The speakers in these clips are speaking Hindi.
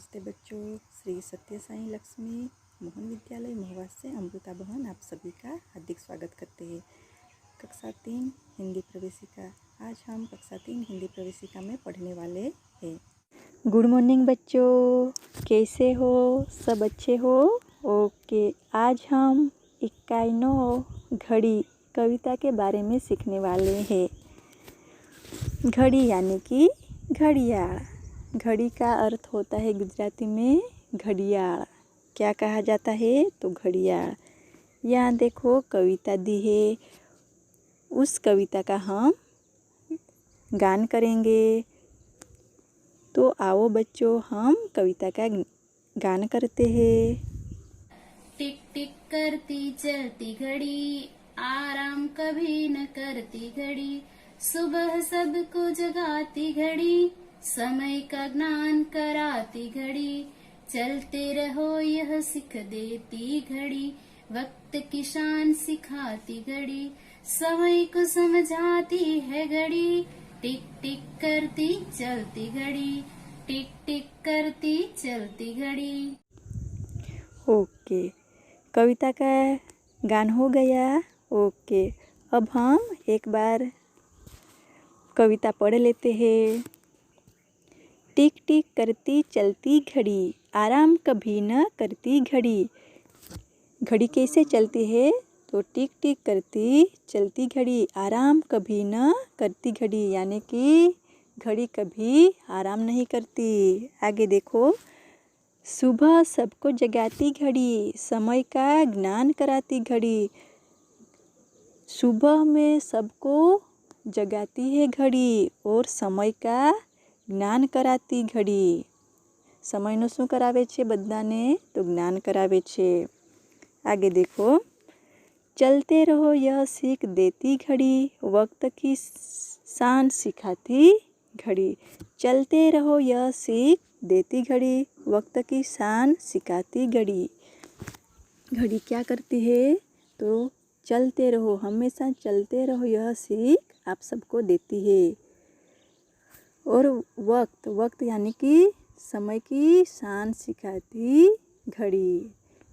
नमस्ते बच्चों। श्री सत्य साई लक्ष्मी मोहन विद्यालय महुआ से अमृता बहन आप सभी का हार्दिक स्वागत करते हैं। कक्षा 3 हिंदी प्रवेशिका। आज हम कक्षा 3 हिंदी प्रवेशिका में पढ़ने वाले हैं। गुड मॉर्निंग बच्चों, कैसे हो? सब अच्छे हो? ओके, आज हम इक्काई नो घड़ी कविता के बारे में सीखने वाले हैं। घड़ी यानी कि घड़ियाल। घड़ी का अर्थ होता है गुजराती में घड़ियाल। क्या कहा जाता है? तो घड़ियाल। यहाँ देखो कविता दी है, उस कविता का हम गान करेंगे। तो आओ बच्चों, हम कविता का गान करते हैं। टिक टिक करती चलती घड़ी, आराम कभी न करती घड़ी, सुबह सबको जगाती घड़ी, समय का ज्ञान कराती घड़ी, चलते रहो यह सिख देती घड़ी, वक्त की शान सिखाती घड़ी, समय को समझाती है घड़ी, टिक टिक करती चलती घड़ी, टिक टिक करती चलती घड़ी। ओके, कविता का गान हो गया। ओके, अब हम एक बार कविता पढ़ लेते हैं। टिक टिक करती चलती घड़ी, आराम कभी न करती घड़ी। घड़ी कैसे चलती है? तो टिक टिक करती चलती घड़ी, आराम कभी न करती घड़ी, यानी कि घड़ी कभी आराम नहीं करती। आगे देखो, सुबह सबको जगाती घड़ी, समय का ज्ञान कराती घड़ी। सुबह में सबको जगाती है घड़ी और समय का જ્ઞાન કરાતી ઘડી। સમયનું શું કરાવે છે? બધાને તો જ્ઞાન કરાવે છે। आगे देखो, चलते रहो यह सीख देती घड़ी, वक्त की शान सिखाती घड़ी। चलते रहो यह सीख देती घड़ी, वक्त की शान सिखाती घड़ी। घड़ी क्या करती है? तो चलते रहो, हमेशा चलते रहो यह सीख आप सबको देती है। और वक्त यानी कि समय की शान सिखाती घड़ी।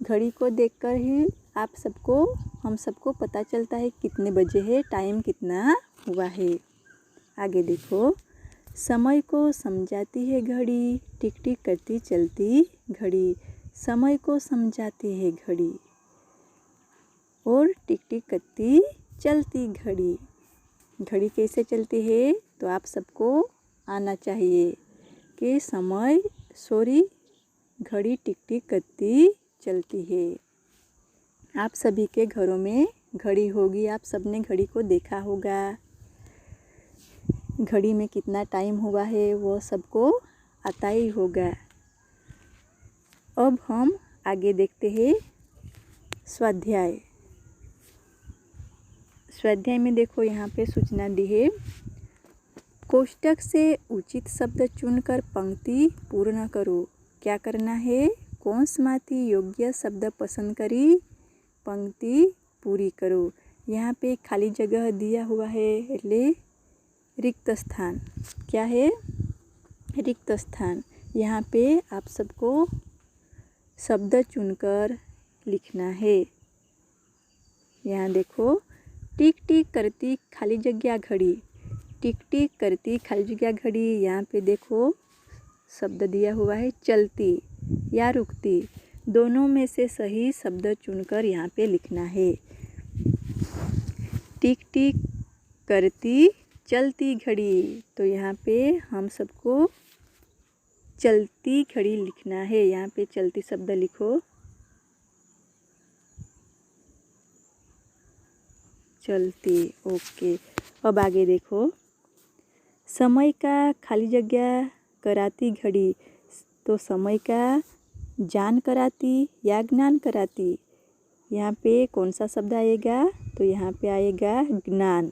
घड़ी को देखकर ही हम सबको पता चलता है कितने बजे है, टाइम कितना हुआ है। आगे देखो, समय को समझाती है घड़ी, टिक टिक करती चलती घड़ी। समय को समझाती है घड़ी और टिक टिक करती चलती घड़ी। घड़ी कैसे चलती है? तो आप सबको आना चाहिए कि घड़ी टिक टिक करती चलती है। आप सभी के घरों में घड़ी होगी, आप सबने घड़ी को देखा होगा। घड़ी में कितना टाइम हुआ है वो सबको आता ही होगा। अब हम आगे देखते हैं स्वाध्याय। स्वाध्याय में देखो, यहाँ पे सूचना दी है, कोष्टक से उचित शब्द चुनकर पंक्ति पूर्ण करो। क्या करना है? कौंसમાંથી योग्य शब्द पसंद करी पंक्ति पूरी करो। यहाँ पे खाली जगह दिया हुआ है, એટલે रिक्त स्थान। क्या है? रिक्त स्थान। यहाँ पे आप सबको शब्द चुनकर लिखना है। यहाँ देखो, टिक टिक करती खाली जगह घड़ी, टिक टिक करती खाली जगह घड़ी। यहाँ पे देखो शब्द दिया हुआ है चलती या रुकती, दोनों में से सही शब्द चुनकर यहाँ पे लिखना है। टिक टिक करती चलती घड़ी, तो यहाँ पे हम सबको चलती घड़ी लिखना है। यहाँ पे चलती शब्द लिखो, चलती। ओके, अब आगे देखो, समय का खाली जगह कराती घड़ी, तो समय का जान कराती या ज्ञान कराती। यहाँ पे कौन सा शब्द आएगा? तो यहाँ पे आएगा ज्ञान।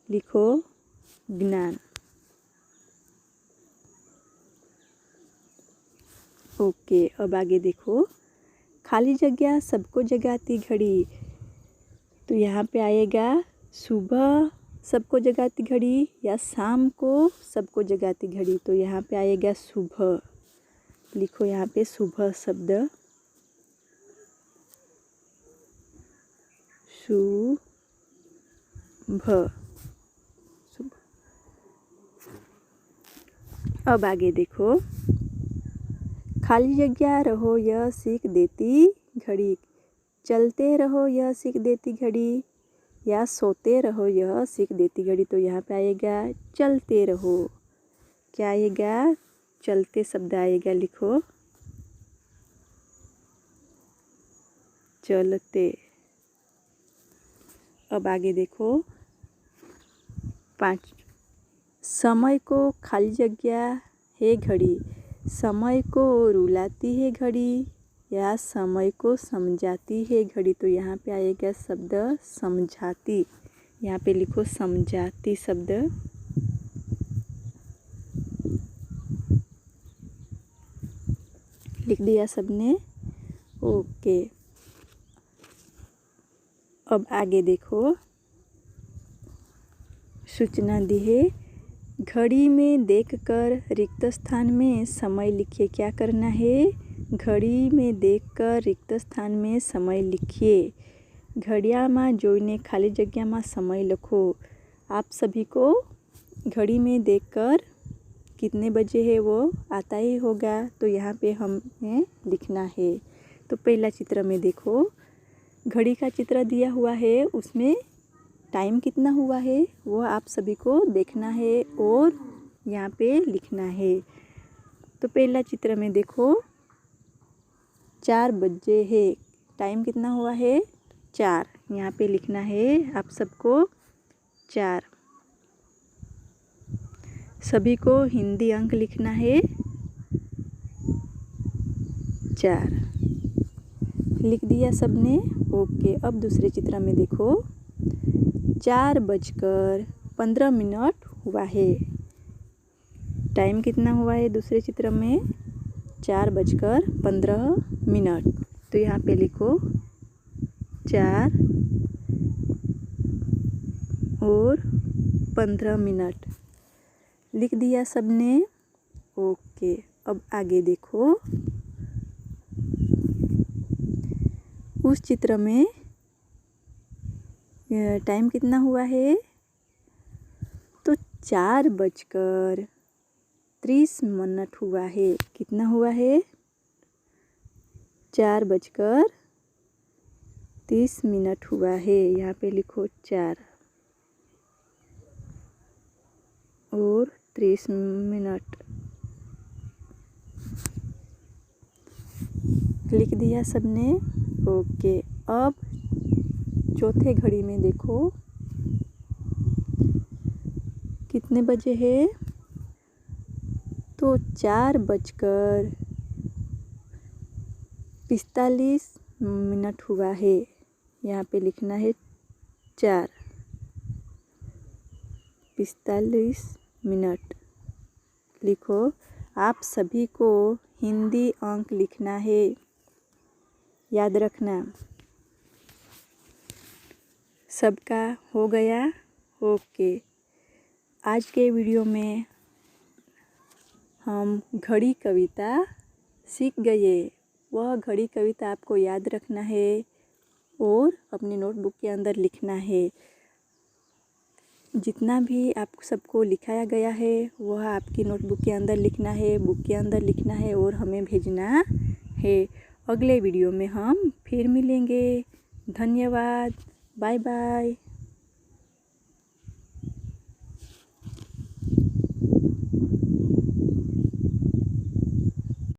लिखो ज्ञान। ओके, अब आगे देखो, खाली जगह सबको जगाती घड़ी, तो यहाँ पे आएगा सुबह सबको जगाती घड़ी या शाम को सबको जगाती घड़ी, तो यहाँ पे आएगा सुबह। लिखो यहाँ पे सुबह शब्द, सुबह। अब आगे देखो, खाली जगह रहो यह सीख देती घड़ी, चलते रहो यह सीख देती घड़ी, या सोते रहो यह सीख देती घड़ी। तो यहाँ पे आएगा चलते रहो। क्या आएगा? चलते शब्द आएगा, लिखो चलते। अब आगे देखो 5, समय को खाली जगह है घड़ी, समय को रुलाती है घड़ी, या समय को समझाती है घड़ी। तो यहाँ पे आएगा शब्द समझाती। यहाँ पे लिखो समझाती शब्द। लिख दिया सबने? ओके। अब आगे देखो, सूचना दी है, घड़ी में देखकर रिक्त स्थान में समय लिखिए। क्या करना है? घड़ी में देखकर रिक्त स्थान में समय लिखिए। घड़ियाळમાં જોઈને खाली जगह में समय लिखो। आप सभी को घड़ी में देखकर कितने बजे है वो आता ही होगा, तो यहाँ पे हमें लिखना है। तो पहला चित्र में देखो, घड़ी का चित्र दिया हुआ है, उसमें टाइम कितना हुआ है वो आप सभी को देखना है और यहाँ पे लिखना है। तो पहला चित्र में देखो 4 बजे है, टाइम कितना हुआ है? 4। यहाँ पे लिखना है आप सबको 4। सभी को हिंदी अंक लिखना है 4। लिख दिया सबने? ओके। अब दूसरे चित्र में देखो, 4:15 हुआ है, टाइम कितना हुआ है दूसरे चित्र में? 4:15। तो यहाँ पे लिखो 4:15। लिख दिया सबने? ओके। अब आगे देखो, उस चित्र में टाइम कितना हुआ है? तो 4:30 हुआ है। कितना हुआ है? 4:30 हुआ है। यहाँ पे लिखो 4 और 30 मिनट। लिख दिया सबने? ओके। अब चौथे घड़ी में देखो कितने बजे है? तो 4:45 हुआ है। यहाँ पे लिखना है 4:45। लिखो। आप सभी को हिंदी अंक लिखना है, याद रखना। सबका हो गया? ओके। आज के वीडियो में हम घड़ी कविता सीख गए। वह घड़ी कविता आपको याद रखना है और अपनी नोटबुक के अंदर लिखना है। जितना भी आप सबको लिखाया गया है वह आपकी नोटबुक के अंदर लिखना है, बुक के अंदर लिखना है और हमें भेजना है। अगले वीडियो में हम फिर मिलेंगे। धन्यवाद। Bye bye.